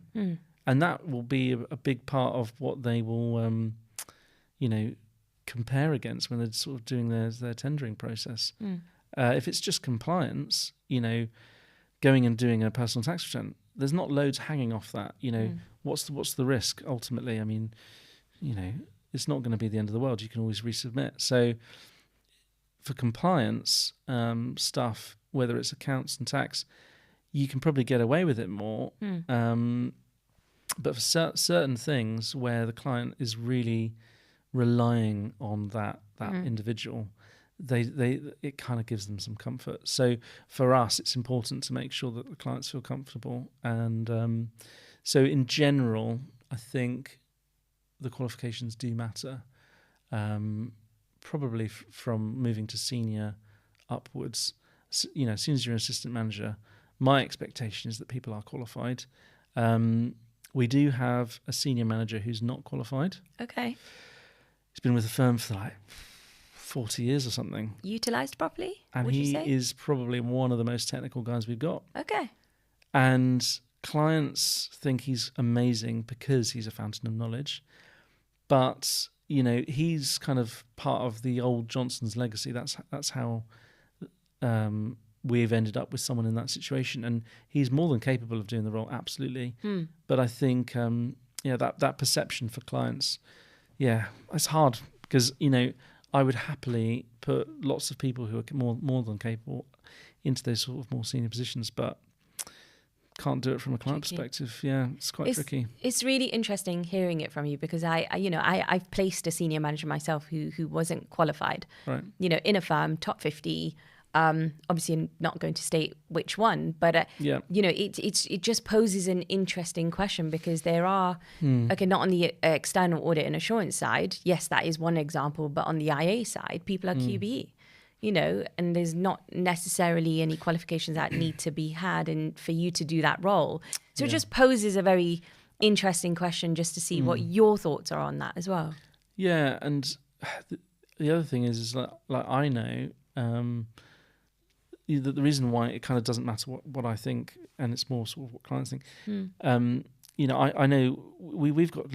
And that will be a big part of what they will compare against when they're sort of doing their tendering process. If it's just compliance, going and doing a personal tax return, there's not loads hanging off that. What's the risk ultimately? I mean, it's not going to be the end of the world. You can always resubmit. So for compliance stuff, whether it's accounts and tax, you can probably get away with it more. But for certain things where the client is really relying on that individual, it kind of gives them some comfort. So for us, it's important to make sure that the clients feel comfortable. And so in general, I think the qualifications do matter. Probably from moving to senior upwards, as soon as you're an assistant manager, my expectation is that people are qualified. We do have a senior manager who's not qualified. Okay. He's been with the firm for like 40 years or something. Utilised properly, and would you say? He is probably one of the most technical guys we've got. Okay. And clients think he's amazing because he's a fountain of knowledge. But, he's kind of part of the old Johnson's legacy. That's how we've ended up with someone in that situation. And he's more than capable of doing the role, absolutely. But I think that perception for clients. Yeah, it's hard because, I would happily put lots of people who are more than capable into those sort of more senior positions, but can't do it from a client perspective. Yeah, it's quite tricky. It's really interesting hearing it from you because I've placed a senior manager myself who wasn't qualified. Right. In a firm, top 50. Obviously, I'm not going to state which one, but it just poses an interesting question because there are not on the external audit and assurance side. Yes, that is one example, but on the IA side, people are QBE. And there's not necessarily any qualifications that need to be had and for you to do that role. So it just poses a very interesting question just to see what your thoughts are on that as well. Yeah, and the other thing is like I know the reason why it kind of doesn't matter what I think, and it's more sort of what clients think. I know we've got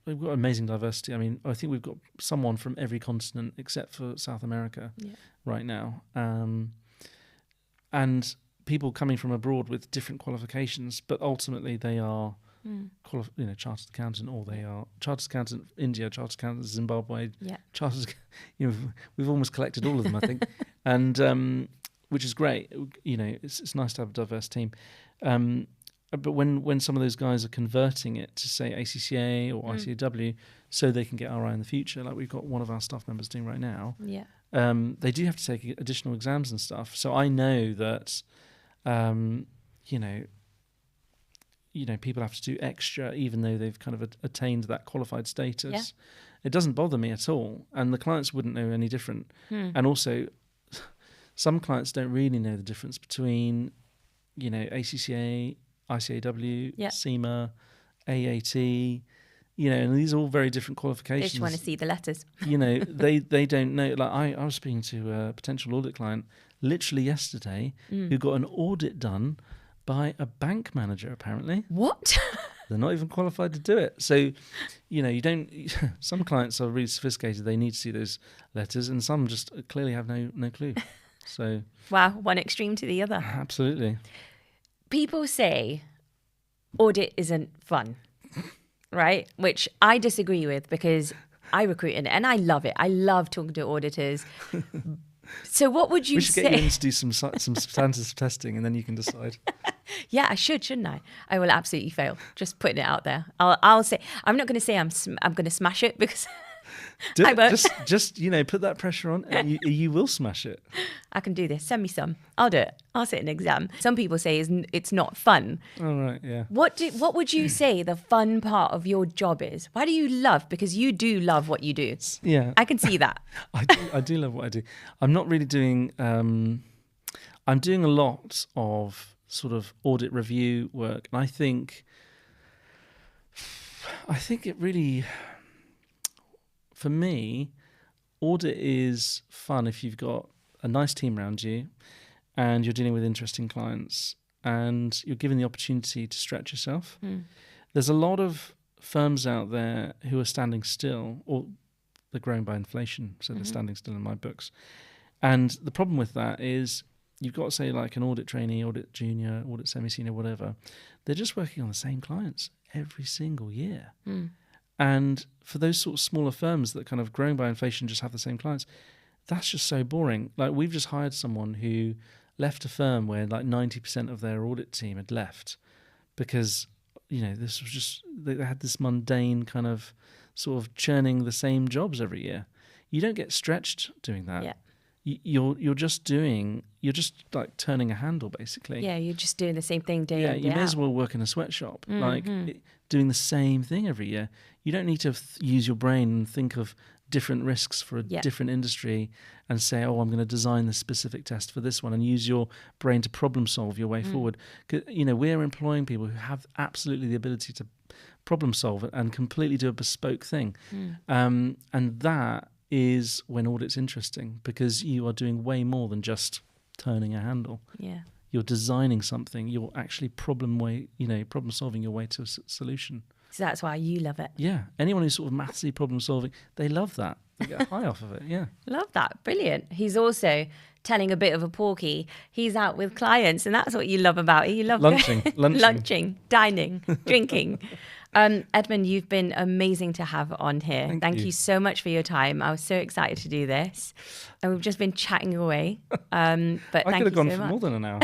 we've got amazing diversity. I mean, I think we've got someone from every continent except for South America right now. And people coming from abroad with different qualifications, but ultimately they are chartered accountant, or they are chartered accountant India, chartered accountant Zimbabwe, chartered. We've almost collected all of them, I think, and which is great. It's nice to have a diverse team. But when some of those guys are converting it to, say, ACCA or ICAW so they can get RI in the future, like we've got one of our staff members doing right now, they do have to take additional exams and stuff. So I know that, people have to do extra even though they've kind of attained that qualified status. Yeah. It doesn't bother me at all. And the clients wouldn't know any different. And also, some clients don't really know the difference between, ACCA, ICAW, SEMA, AAT, and these are all very different qualifications. They just want to see the letters. They don't know. Like I was speaking to a potential audit client literally yesterday who got an audit done by a bank manager, apparently. What? They're not even qualified to do it. So, you don't. Some clients are really sophisticated. They need to see those letters, and some just clearly have no clue. So wow, one extreme to the other. Absolutely. People say audit isn't fun, right? Which I disagree with because I recruit and I love it. I love talking to auditors. So what would you say? We should get you in to do some standards testing and then you can decide. Yeah, I should, shouldn't I? I will absolutely fail. Just putting it out there. I'll say, I'm not going to say I'm going to smash it because I won't. Just put that pressure on and you will smash it. I can do this. Send me some. I'll do it. I'll sit an exam. Some people say it's not fun. Oh, right, yeah. What would you say the fun part of your job is? Why do you love? Because you do love what you do. Yeah. I can see that. I do love what I do. I'm not really doing... I'm doing a lot of sort of audit review work. And I think it really... For me, audit is fun if you've got a nice team around you and you're dealing with interesting clients and you're given the opportunity to stretch yourself. There's a lot of firms out there who are standing still, or they're growing by inflation, so they're standing still in my books. And the problem with that is you've got, say, like an audit trainee, audit junior, audit semi-senior, whatever. They're just working on the same clients every single year. And for those sort of smaller firms that kind of growing by inflation just have the same clients, that's just so boring. Like we've just hired someone who left a firm where like 90% of their audit team had left because, this was just, they had this mundane kind of sort of churning the same jobs every year. You don't get stretched doing that. Yeah. You're just like turning a handle basically. Yeah, you're just doing the same thing day in, day out. Yeah, you may as well work in a sweatshop, doing the same thing every year. You don't need to use your brain and think of different risks for a different industry and say, oh, I'm going to design this specific test for this one, and use your brain to problem solve your way forward. We're employing people who have absolutely the ability to problem solve and completely do a bespoke thing. And that is when audit's interesting because you are doing way more than just turning a handle. Yeah. You're designing something. You're actually problem solving your way to a solution. So that's why you love it. Yeah. Anyone who's sort of mathsy problem solving, they love that. They get high off of it. Yeah. Love that. Brilliant. He's also telling a bit of a porky. He's out with clients, and that's what you love about it. You love lunching, dining, drinking. Edmund, you've been amazing to have on here. Thank you so much for your time. I was so excited to do this, and we've just been chatting away. But I could have gone for more than an hour.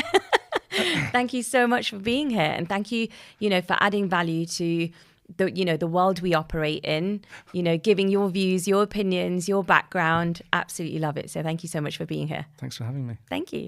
Thank you so much for being here, and thank you, for adding value to the world we operate in. Giving your views, your opinions, your background. Absolutely love it. So thank you so much for being here. Thanks for having me. Thank you.